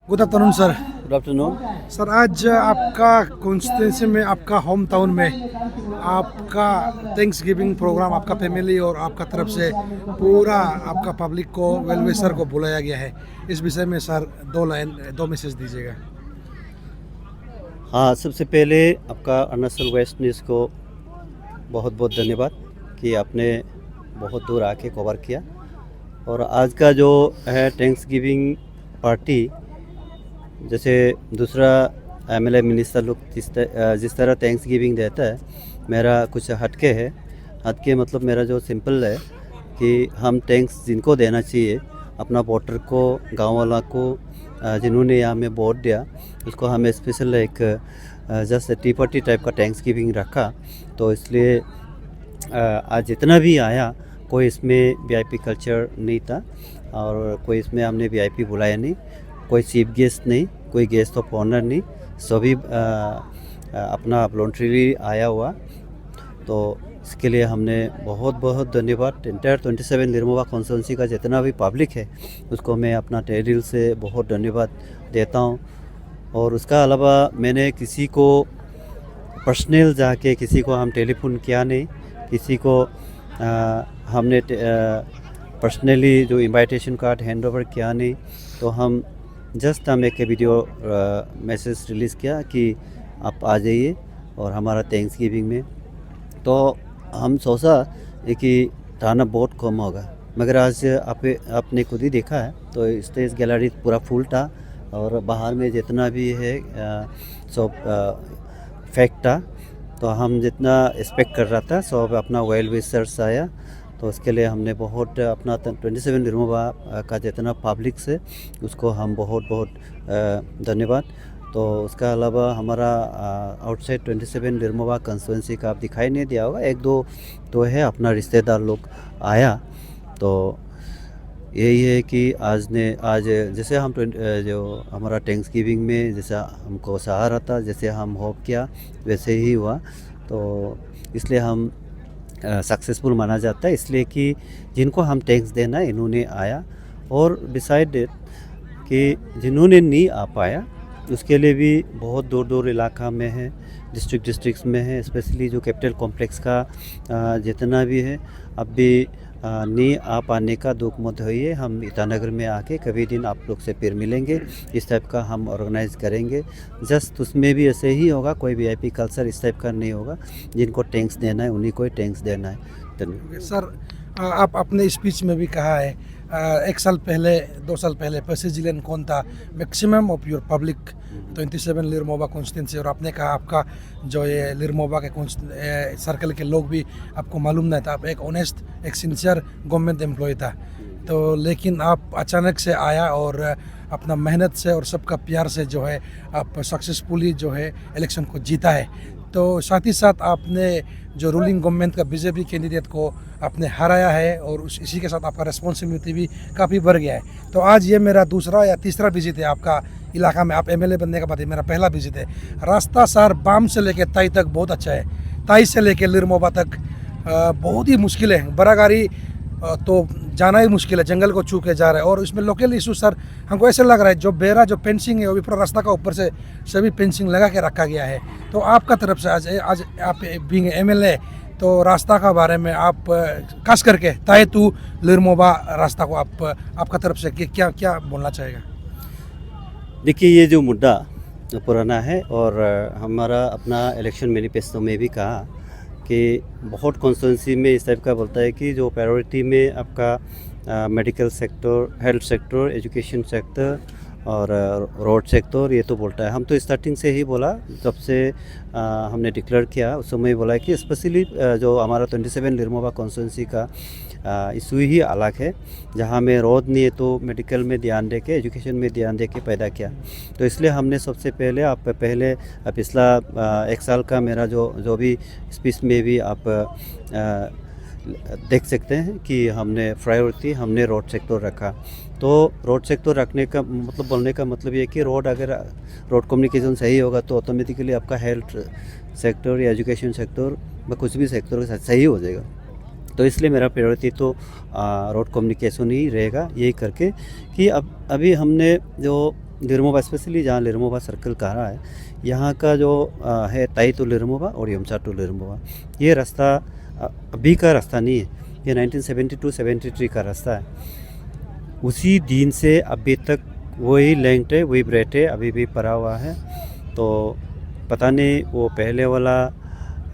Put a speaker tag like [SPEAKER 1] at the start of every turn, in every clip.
[SPEAKER 1] Good afternoon sir.
[SPEAKER 2] Good afternoon.
[SPEAKER 1] Sir आज आपका constituency में, आपका होम टाउन में आपका थैंक्स गिविंग प्रोग्राम, आपका फैमिली और आपका तरफ से पूरा आपका पब्लिक को, वेल विशर को बुलाया गया है। इस विषय में सर दो मैसेज दीजिएगा।
[SPEAKER 2] हाँ, सबसे पहले आपका अरुणाचल वेस्ट न्यूज़ को बहुत बहुत धन्यवाद कि आपने बहुत दूर आके कवर किया। और आज का जो है थैंक्स गिविंग पार्टी, जैसे दूसरा एमएलए मिनिस्टर लोग जिस तरह थैंक्स गिविंग देता है, मेरा कुछ हटके है। हटके मतलब मेरा जो सिंपल है कि हम थैंक्स जिनको देना चाहिए, अपना वोटर को, गांव वाला को, जिन्होंने यहाँ में वोट दिया, उसको हमें स्पेशल एक जस्ट टी पार्टी टाइप का थैंक्स गिविंग रखा। तो इसलिए आज जितना भी आया, कोई इसमें वीआईपी कल्चर नहीं था और कोई इसमें हमने वीआईपी बुलाया नहीं, कोई चीफ गेस्ट नहीं, कोई गेस्ट ऑफ ऑनर नहीं, सभी अपना वॉलंटरीली आया हुआ। तो इसके लिए हमने बहुत बहुत धन्यवाद इंटायर 27 लिरमोवा कॉन्स्टिट्यूंसी का जितना भी पब्लिक है, उसको मैं अपना तहे दिल से बहुत धन्यवाद देता हूँ। और उसका अलावा मैंने किसी को पर्सनल जाके किसी को हम टेलीफोन किया नहीं, किसी को हमने पर्सनली जो इनवाइटेशन कार्ड हैंड ओवर किया नहीं। तो हम एक वीडियो मैसेज रिलीज़ किया कि आप आ जाइए और हमारा थैंक्स गिविंग में। तो हम सोचा कि ताना बहुत कम होगा, मगर आज आपने खुद ही देखा है। तो स्टेज गैलरी पूरा फुल था और बाहर में जितना भी है सब फैक्ट था। तो हम जितना एक्सपेक्ट कर रहा था, सब अपना वेल विशर्स आया। तो उसके लिए हमने बहुत अपना 27 लिरमोवा का जितना पब्लिक से, उसको हम बहुत बहुत धन्यवाद। तो उसका अलावा हमारा आउटसाइड 27 लिरमोवा कंस्टिट्यूंसी का आप दिखाई नहीं दिया होगा, एक दो तो है अपना रिश्तेदार लोग आया। तो यही है कि आज जैसे हम जो हमारा थैंक्स गिविंग में जैसा हमको सहारा था, जैसे हम होप किया, वैसे ही हुआ। तो इसलिए हम सक्सेसफुल माना जाता है, इसलिए कि जिनको हम टैक्स देना है इन्होंने आया। और बिसाइड इट कि जिन्होंने नहीं आ पाया, उसके लिए भी बहुत दूर दूर इलाका में है, डिस्ट्रिक्ट्स में है, स्पेशली जो कैपिटल कॉम्प्लेक्स का जितना भी है, अब भी नहीं आ पाने का दुख मत होइए। हम ईटानगर में आके कभी दिन आप लोग से फिर मिलेंगे, इस टाइप का हम ऑर्गेनाइज करेंगे। जस्ट उसमें भी ऐसे ही होगा, कोई वीआईपी कल्चर इस टाइप का नहीं होगा। जिनको टैंक्स देना है उन्हीं को ही टैंक्स देना है। धन्यवाद
[SPEAKER 1] सर, आप अपने स्पीच में भी कहा है 1 साल पहले, 2 साल पहले प्रेसिडेंट कौन था, मैक्सिमम ऑफ योर पब्लिक 27 लिरमोवा कॉन्स्टिट्यूंसी। और आपने कहा आपका जो ये लिरमोवा के सर्कल के लोग भी आपको मालूम नहीं था, आप एक ऑनेस्ट, एक सिंसियर गवर्नमेंट एम्प्लॉय था। तो लेकिन आप अचानक से आया और अपना मेहनत से और सबका प्यार से जो है आप सक्सेसफुली जो है इलेक्शन को जीता है। तो साथ ही साथ आपने जो रूलिंग गवर्नमेंट का बीजेपी कैंडिडेट को आपने हराया है और इसी के साथ आपका रिस्पॉन्सिबिलिटी भी काफ़ी बढ़ गया है। तो आज ये मेरा दूसरा या तीसरा विजिट है आपका इलाका में। आप एमएलए बनने के बाद ये मेरा पहला विजिट है। रास्ता सर बाम से लेके ताई तक बहुत अच्छा है, ताई से लेके लिरमोवा तक बहुत ही मुश्किल है। बड़ा गाड़ी तो जाना ही मुश्किल है, जंगल को छू के जा रहा है। और इसमें लोकल इशू सर हमको ऐसे लग रहा है, जो बेरा जो फेंसिंग है वो भी पूरा रास्ता का ऊपर से सभी फेंसिंग लगा के रखा गया है। तो आपका तरफ से आज आप बीइंग एमएलए, तो रास्ता का बारे में आप खास करके ताई टू लिरमोवा रास्ता को आपका तरफ से क्या क्या बोलना चाहेगा?
[SPEAKER 2] देखिए, ये जो मुद्दा पुराना है और हमारा अपना इलेक्शन मैनिफेस्टो में भी कहा कि बहुत कॉन्स्टिट्यूंसी में इस टाइप का बोलता है कि जो प्रायोरिटी में आपका medical sector, health sector, education sector और रोड सेक्टर, ये तो बोलता है। हम तो स्टार्टिंग से ही बोला, जब से हमने डिक्लेयर किया उस समय बोला है कि स्पेशली जो हमारा 27 लिरमोवा कॉन्स्टिट्यूंसी का इशू ही अलग है, जहाँ में रोड नहीं है तो मेडिकल में ध्यान दे के, एजुकेशन में ध्यान दे के पैदा किया। तो इसलिए हमने सबसे पहले पिछला 1 साल का मेरा जो भी स्पीच में भी आप देख सकते हैं कि हमने प्रायोरिटी हमने रोड सेक्टर रखा। तो रोड सेक्टर रखने का मतलब, बोलने का मतलब ये है कि अगर रोड कम्युनिकेशन सही होगा तो ऑटोमेटिकली आपका हेल्थ सेक्टर या एजुकेशन सेक्टर में कुछ भी सेक्टर सही हो जाएगा। तो इसलिए मेरा प्रायोरिटी तो रोड कम्युनिकेशन ही रहेगा, यही करके कि अभी हमने जो लिरमोबा स्पेशली जहाँ लिरमोबा सर्कल कह रहा है, यहाँ का जो है ताई टू लिरमोबा और यमसा टू लिरमोबा, ये रास्ता अभी का रास्ता नहीं है, ये 1972-73 का रास्ता है। उसी दिन से अभी तक वही लेंथ है, वही ब्रेथ है, अभी भी पड़ा हुआ है। तो पता नहीं वो पहले वाला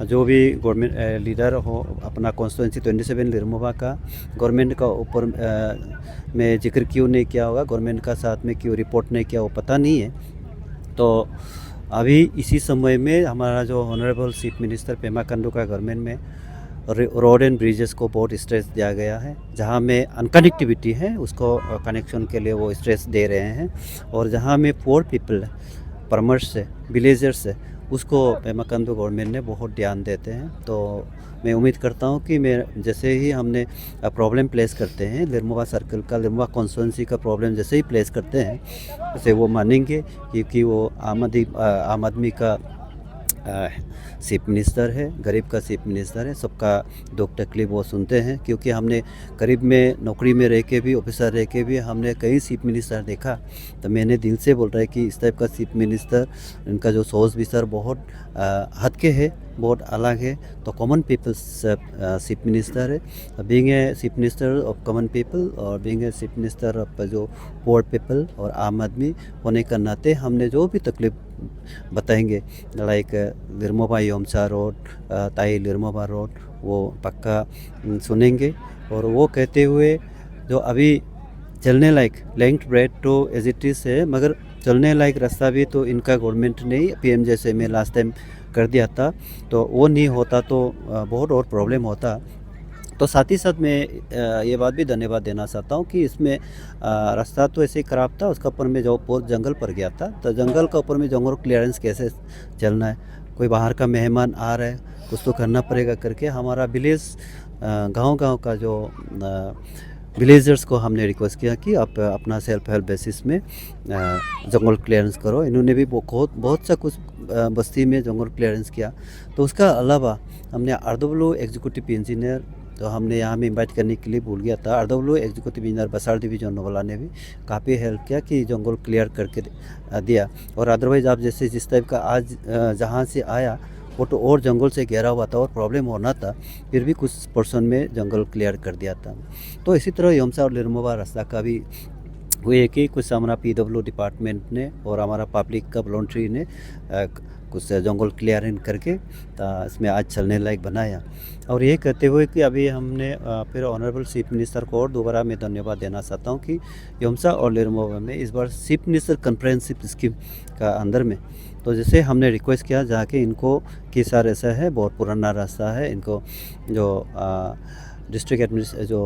[SPEAKER 2] जो भी गवर्नमेंट लीडर हो अपना कॉन्स्टिट्यूंसी 27 लिरमोबा का गवर्नमेंट का ऊपर में जिक्र क्यों नहीं किया होगा, गवर्नमेंट का साथ में क्यों रिपोर्ट नहीं किया, वो पता नहीं है। तो अभी इसी समय में हमारा जो honourable chief minister Pema Khandu का गवर्नमेंट में रोड एंड ब्रिजेस को बहुत स्ट्रेस दिया गया है। जहाँ में अनकनेक्टिविटी है उसको कनेक्शन के लिए वो स्ट्रेस दे रहे हैं, और जहाँ में पुअर पीपल फार्मर्स है, विलेजर्स है, उसको पेमा खांडू गवर्नमेंट ने बहुत ध्यान देते हैं। तो मैं उम्मीद करता हूँ कि मैं जैसे ही हमने प्रॉब्लम प्लेस करते हैं लिरमोबा सर्कल का, लिरमोबा कॉन्स्टिट्यूंसी का प्रॉब्लम जैसे ही प्लेस करते हैं, जैसे वो मानेंगे, क्योंकि वो आम आदमी का चीफ मिनिस्टर है, गरीब का चीफ मिनिस्टर है, सबका दुख तकलीफ वो सुनते हैं। क्योंकि हमने गरीब में नौकरी में रह के भी, ऑफिसर रह के भी हमने कई चीफ मिनिस्टर देखा, तो मैंने दिल से बोल रहा है कि इस टाइप का चीफ मिनिस्टर, इनका जो सोच विचार बहुत हद के है, बहुत अलग है। तो कॉमन पीपल्स चीफ मिनिस्टर है, being a chief minister of common people और being a chief minister of जो पुअर पीपल और आम आदमी होने के नाते हमने जो भी तकलीफ बताएंगे, लाइक लिरमोबा यमसा रोड, ताई लिरमोबा रोड, वो पक्का सुनेंगे। और वो कहते हुए जो अभी चलने लायक लेंथ ब्रेड तो एज इट इज़ है, मगर चलने लायक रास्ता भी तो इनका गवर्नमेंट ने PM जैसे में लास्ट टाइम कर दिया था, तो वो नहीं होता तो बहुत और प्रॉब्लम होता। तो साथ ही साथ मैं ये बात भी धन्यवाद देना चाहता हूँ कि इसमें रास्ता तो ऐसे ही ख़राब था, उसका ऊपर में जो बहुत जंगल पर गया था, तो जंगल का ऊपर में जंगल क्लियरेंस कैसे चलना है, कोई बाहर का मेहमान आ रहा है कुछ तो करना पड़ेगा करके हमारा विलेज गांव का जो विलेजर्स को हमने रिक्वेस्ट किया कि आप अपना सेल्फ हेल्प बेसिस में जंगल क्लियरेंस करो। इन्होंने भी बहुत सा कुछ बस्ती में जंगल क्लियरेंस किया। तो उसका अलावा हमने RW एग्जीक्यूटिव इंजीनियर, तो हमने यहाँ में इन्वाइट करने के लिए भूल गया था, RW एग्जीक्यूटिव इंजीनियर बसार डिवीजन वाला ने भी काफ़ी हेल्प किया कि जंगल क्लियर करके दिया। और अदरवाइज़ आप जैसे जिस टाइप का आज जहाँ से आया वो तो और जंगल से घेरा हुआ था और प्रॉब्लम होना था, फिर भी कुछ पोर्शन में जंगल क्लियर कर दिया था। तो इसी तरह यमसा और लिरमोबा रास्ता का भी हुए कि कुछ हमारा PW डिपार्टमेंट ने और हमारा पब्लिक का वॉलंटरी ने कुछ जंगल क्लियरिंग करके इसमें आज चलने लायक बनाया। और ये कहते हुए कि अभी हमने फिर ऑनरेबल चीफ मिनिस्टर को और दोबारा मैं धन्यवाद देना चाहता हूँ कि यमसा और लिरमोबा में इस बार चीफ मिनिस्टर कम्प्रहेंसिव स्कीम का अंदर में, तो जैसे हमने रिक्वेस्ट किया जाके इनको कि सर ऐसा है बहुत पुराना रास्ता है, इनको जो डिस्ट्रिक्ट एडमिनिस्ट्रेशन जो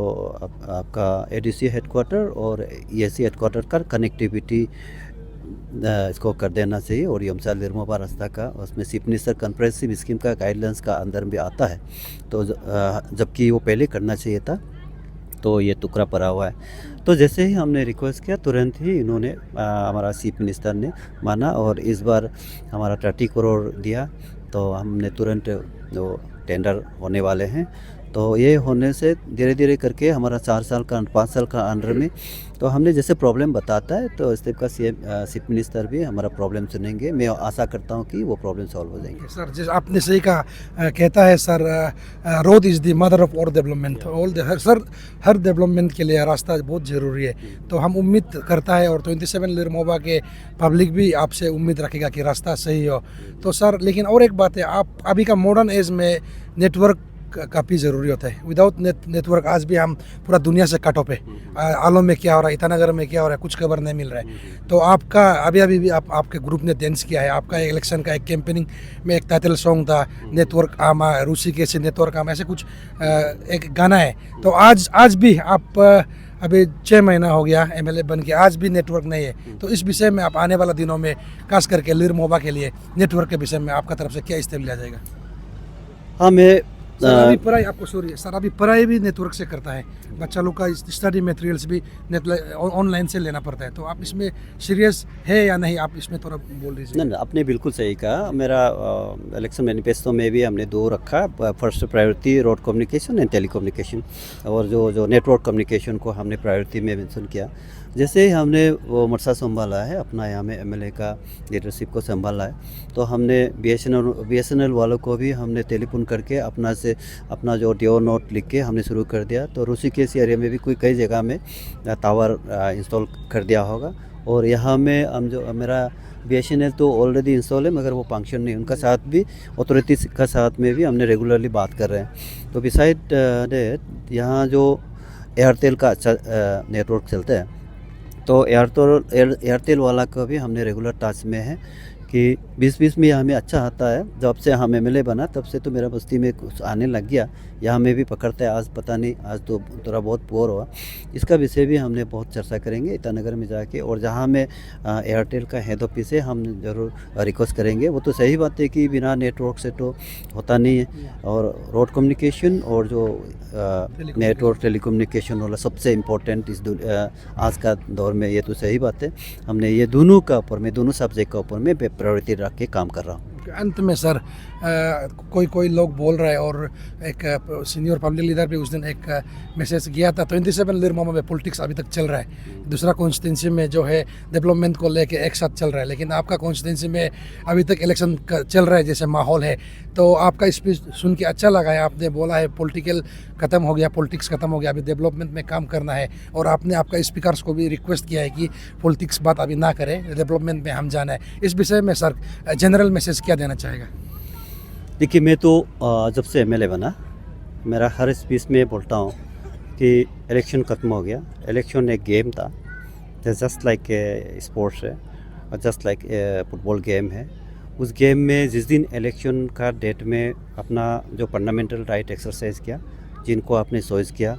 [SPEAKER 2] आपका ADC हेडक्वार्टर और ESC हेडक्वार्टर का कनेक्टिविटी इसको कर देना चाहिए। और यमसा लिरमोबा रास्ता का उसमें चीफ मिनिस्टर कम्प्रहेंसिव स्कीम का गाइडलाइंस का अंदर भी आता है, तो जबकि वो पहले करना चाहिए था, तो ये टुकड़ा पड़ा हुआ है। तो जैसे ही हमने रिक्वेस्ट किया तुरंत ही इन्होंने हमारा चीफ मिनिस्टर ने माना और इस बार हमारा 30 करोड़ दिया। तो हमने तुरंत जो टेंडर होने वाले हैं, तो ये होने से धीरे धीरे करके हमारा 4 साल का 5 साल का अंडर में, तो हमने जैसे प्रॉब्लम बताता है तो इस टाइप का चीफ मिनिस्टर भी हमारा प्रॉब्लम सुनेंगे। मैं आशा करता हूँ कि वो प्रॉब्लम सॉल्व हो जाएंगे।
[SPEAKER 1] सर जैसे आपने सही कहा, कहता है sir road is the mother of all development. Sir her development के लिए रास्ता बहुत ज़रूरी है। तो हम उम्मीद करता है और 27 लिरमोबा के पब्लिक भी आपसे उम्मीद रखेगा कि रास्ता सही हो। तो सर लेकिन और एक बात है, आप अभी का मॉडर्न एज में नेटवर्क काफ़ी ज़रूरी होता है। विदाउट नेटवर्क आज भी हम पूरा दुनिया से कट ऑफ है। आलम में क्या हो रहा है, ईटानगर में क्या हो रहा है, कुछ खबर नहीं मिल रहा है। तो आपका अभी भी आपके ग्रुप ने डांस किया है, आपका इलेक्शन का एक कैंपेनिंग में एक टाइटल सॉन्ग था, नेटवर्क आमा रूसी कैसे नेटवर्क आमा, ऐसे कुछ एक गाना है। तो आज भी आप अभी 6 महीना हो गया MLA बन के, आज भी नेटवर्क नहीं है। तो इस विषय में आप आने वाला दिनों में खास करके लिरमोबा के लिए नेटवर्क के विषय में आपका तरफ से क्या स्टेप लिया जाएगा?
[SPEAKER 2] हाँ, मैं
[SPEAKER 1] सर अभी पढ़ाई आपको सर अभी पढ़ाई भी नेटवर्क से करता है, बच्चा लोग का स्टडी मटेरियल्स भी ऑनलाइन से लेना पड़ता है। तो आप इसमें सीरियस है या नहीं, आप इसमें थोड़ा बोल दीजिए।
[SPEAKER 2] नहीं, आपने बिल्कुल सही कहा। मेरा इलेक्शन मैनिफेस्टो में भी हमने 2 रखा, first priority road communication and telecommunication, और जो नेटवर्क कम्युनिकेशन को हमने प्रायोरिटी में मेंशन किया। जैसे ही हमने वो मरसा संभाला है, अपना यहाँ में एमएलए का लीडरशिप को संभाला है, तो हमने बीएसएनएल वालों को भी हमने टेलीफोन करके अपना जो डिओ नोट लिख के हमने शुरू कर दिया। तो ऋषिकेश एरिया में भी कई जगह में टावर इंस्टॉल कर दिया होगा। और यहाँ में हम जो मेरा बीएसएनएल तो ऑलरेडी इंस्टॉल है, मगर वो फंक्शन नहीं, उनका साथ भी अथॉरिटीज़ का साथ में भी हमने रेगुलरली बात कर रहे हैं। तो बिसाइड दैट यहाँ जो एयरटेल का अच्छा नेटवर्क चलता है, तो एयरटेल वाला का भी हमने रेगुलर टच में है कि 20-20 में हमें अच्छा आता है। जब से हम एमएलए बना तब से तो मेरा बस्ती में कुछ आने लग गया, यहाँ में भी पकड़ता है। आज पता नहीं, आज तो थोड़ा बहुत पुअर हुआ। इसका विषय भी हमने बहुत चर्चा करेंगे ईटानगर में जाके, और जहाँ में एयरटेल का हेड ऑफिस है हम ज़रूर रिक्वेस्ट करेंगे। वो तो सही बात है कि बिना नेटवर्क से तो होता नहीं है, और रोड कम्युनिकेशन और जो नेटवर्क टेलीकम्युनिकेशन वाला सबसे इम्पोर्टेंट आज का दौर में, ये तो सही बात है। हमने ये दोनों का ऊपर में, दोनों सब्जेक्ट का ऊपर में प्रायोरिटी रख के काम कर रहा हूँ।
[SPEAKER 1] अंत में सर, कोई लोग बोल रहे हैं, और एक सीनियर पब्लिक लीडर भी उस दिन एक मैसेज किया था, 27 लिरमोमा में पॉलिटिक्स अभी तक चल रहा है। दूसरा कॉन्स्टिट्यूंसी में जो है डेवलपमेंट को लेके एक साथ चल रहा है, लेकिन आपका कॉन्स्टिट्यूंसी में अभी तक इलेक्शन चल रहा है जैसे माहौल है। तो आपका स्पीच सुन के अच्छा लगा है। आपने बोला है पॉलिटिकल ख़त्म हो गया, पॉलिटिक्स ख़त्म हो गया, अभी डेवलपमेंट में काम करना है। और आपने आपका स्पीकर्स को भी रिक्वेस्ट किया है कि पॉलिटिक्स बात अभी ना करें, डेवलपमेंट में हम जाना है। इस विषय में सर जनरल मैसेज क्या देना चाहेगा?
[SPEAKER 2] देखिए, मैं तो जब से एमएलए बना, मेरा हर स्पीच में बोलता हूँ कि इलेक्शन ख़त्म हो गया। इलेक्शन एक गेम था, जस्ट लाइक स्पोर्ट्स है, और जस्ट लाइक फुटबॉल गेम है। उस गेम में जिस दिन इलेक्शन का डेट में अपना जो फंडामेंटल राइट एक्सरसाइज किया, जिनको आपने चॉइस किया,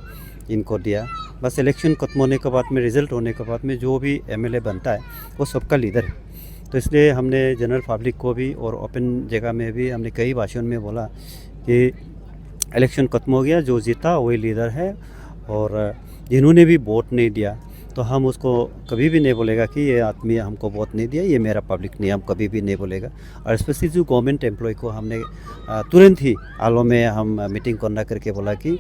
[SPEAKER 2] इनको दिया, बस इलेक्शन खत्म होने के बाद में, रिज़ल्ट होने के बाद में जो भी एमएलए बनता है वो सबका लीडर है। तो इसलिए हमने जनरल पब्लिक को भी और ओपन जगह में भी हमने कई भाषण में बोला कि इलेक्शन खत्म हो गया, जो जीता वही लीडर है, और जिन्होंने भी वोट नहीं दिया तो हम उसको कभी भी नहीं बोलेगा कि ये आदमी हमको वोट नहीं दिया, ये मेरा पब्लिक नहीं, हम कभी भी नहीं बोलेगा। और स्पेशली जो गवर्नमेंट एम्प्लॉय को हमने तुरंत ही आलो में हम मीटिंग करना करके बोला कि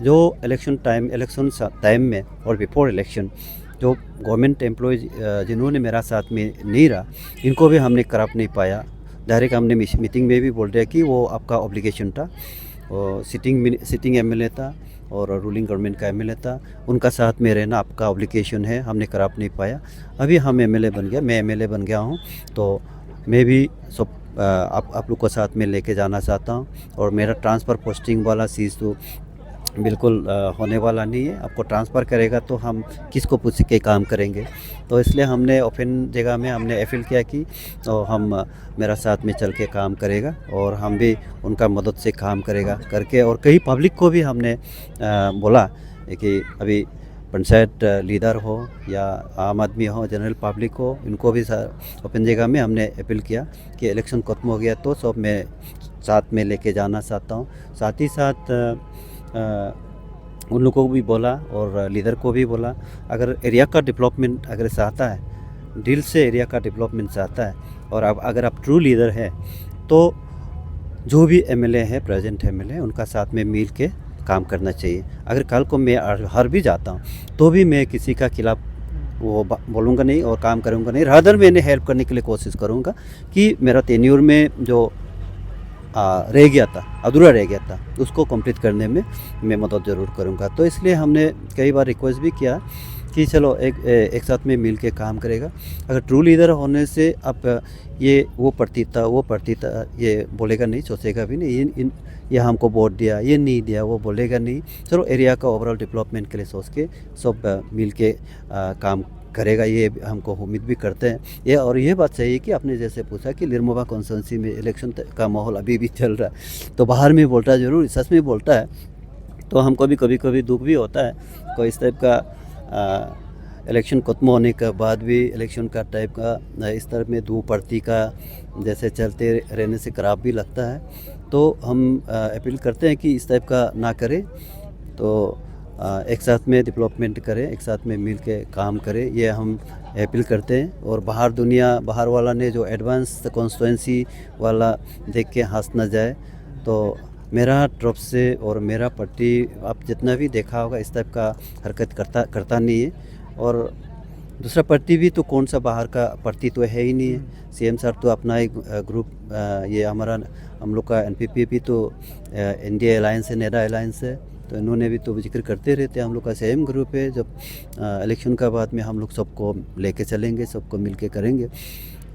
[SPEAKER 2] जो इलेक्शन टाइम में और बिफोर इलेक्शन जो गवर्नमेंट एम्प्लॉय जिन्होंने मेरा साथ में नहीं रहा, इनको भी हमने कराप नहीं पाया। डायरेक्ट हमने मीटिंग में भी बोल दिया कि वो आपका ऑब्लिगेशन था, और सिटिंग एमएलए था और रूलिंग गवर्नमेंट का एमएलए था, उनका साथ में रहना आपका ऑब्लिगेशन है, हमने कराप नहीं पाया। अभी हम एमएलए बन गया, मैं एमएलए बन गया हूँ, तो मैं भी सब आप लोग को साथ में लेके जाना चाहता हूँ। और मेरा ट्रांसफ़र पोस्टिंग वाला चीज़ तो बिल्कुल होने वाला नहीं है। आपको ट्रांसफ़र करेगा तो हम किसको पूछ के काम करेंगे। तो इसलिए हमने ओपन जगह में हमने अपील किया कि तो हम मेरा साथ में चल के काम करेगा, और हम भी उनका मदद से काम करेगा करके। और कई पब्लिक को भी हमने बोला कि अभी पंचायत लीडर हो या आम आदमी हो, जनरल पब्लिक हो, इनको भी ओपन जगह में हमने अपील किया कि इलेक्शन खत्म हो गया तो सब मैं साथ में लेके जाना चाहता हूँ। साथ ही साथ उन लोगों को भी बोला और लीडर को भी बोला, अगर एरिया का डेवलपमेंट अगर चाहता है, दिल से एरिया का डेवलपमेंट चाहता है, और अब अगर आप ट्रू लीडर है तो जो भी एमएलए है, प्रेजेंट एमएलए, उनका साथ में मिल के काम करना चाहिए। अगर कल को मैं हार भी जाता हूँ तो भी मैं किसी का खिलाफ वो बोलूँगा नहीं और काम करूँगा नहीं। रादर मैंने हेल्प करने के लिए कोशिश करूँगा कि मेरा टेन्योर में जो रह गया था, अधूरा रह गया था, उसको कंप्लीट करने में मैं मदद ज़रूर करूँगा। तो इसलिए हमने कई बार रिक्वेस्ट भी किया कि चलो एक साथ में मिल के काम करेगा। अगर ट्रू लीडर होने से आप ये वो पढ़ती था ये बोलेगा नहीं, सोचेगा भी नहीं, ये हमको वोट दिया, ये नहीं दिया, वो बोलेगा नहीं। चलो एरिया का ओवरऑल डेवलपमेंट के लिए सोच के सब मिल के काम करेगा, ये हमको उम्मीद भी करते हैं। ये और ये बात सही है कि आपने जैसे पूछा कि लिरमोबा कॉन्स्टिट्यूंसी में इलेक्शन का माहौल अभी भी चल रहा है, तो बाहर में बोलता है ज़रूर, सच में बोलता है, तो हमको भी कभी दुख भी होता है। कोई इस टाइप का इलेक्शन खत्म होने के बाद भी इलेक्शन का टाइप का इस तरह में दो पार्टी का जैसे चलते रहने से खराब भी लगता है। तो हम अपील करते हैं कि इस टाइप का ना करें, तो एक साथ में डेवलपमेंट करें, एक साथ में मिल के काम करें, ये हम अपील करते हैं। और बाहर वाला ने जो एडवांस कॉन्स्टिट्यूंसी वाला देख के हंस ना जाए। तो मेरा तरफ से और मेरा पार्टी आप जितना भी देखा होगा इस टाइप का हरकत करता नहीं है। और दूसरा पार्टी भी तो कौन सा बाहर का पार्टी तो है ही नहीं है। सीएम सर तो अपना एक ग्रुप, ये हमारा हम लोग का एनपीपी भी तो इंडिया अलायंस है, नेडा अलायंस है, तो इन्होंने भी तो जिक्र करते रहते हैं। हम लोग का सेम ग्रुप है। जब इलेक्शन का बाद में हम लोग सबको लेके चलेंगे, सबको मिल के करेंगे।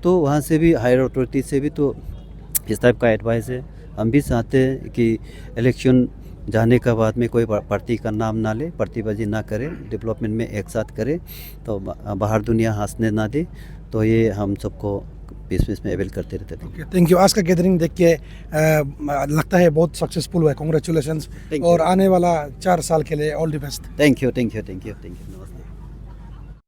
[SPEAKER 2] तो वहाँ से भी हायर अथॉरिटी से भी तो इस टाइप का एडवाइस है। हम भी चाहते हैं कि इलेक्शन जाने के बाद में कोई पार्टी का नाम ना ले, पार्टीबाजी ना करे, डेवलपमेंट में एक साथ करे, तो बाहर दुनिया हंसने ना दे। तो ये हम सबको बीच में अवेल करते रहते थे।
[SPEAKER 1] Okay, thank you. आज का गैदरिंग देख के लगता है बहुत सक्सेसफुल हुआ है। कॉन्ग्रेचुलेशंस।
[SPEAKER 2] Thank you.
[SPEAKER 1] और आने वाला 4 साल के लिए all the best.
[SPEAKER 2] Thank you, thank you, thank you, thank you.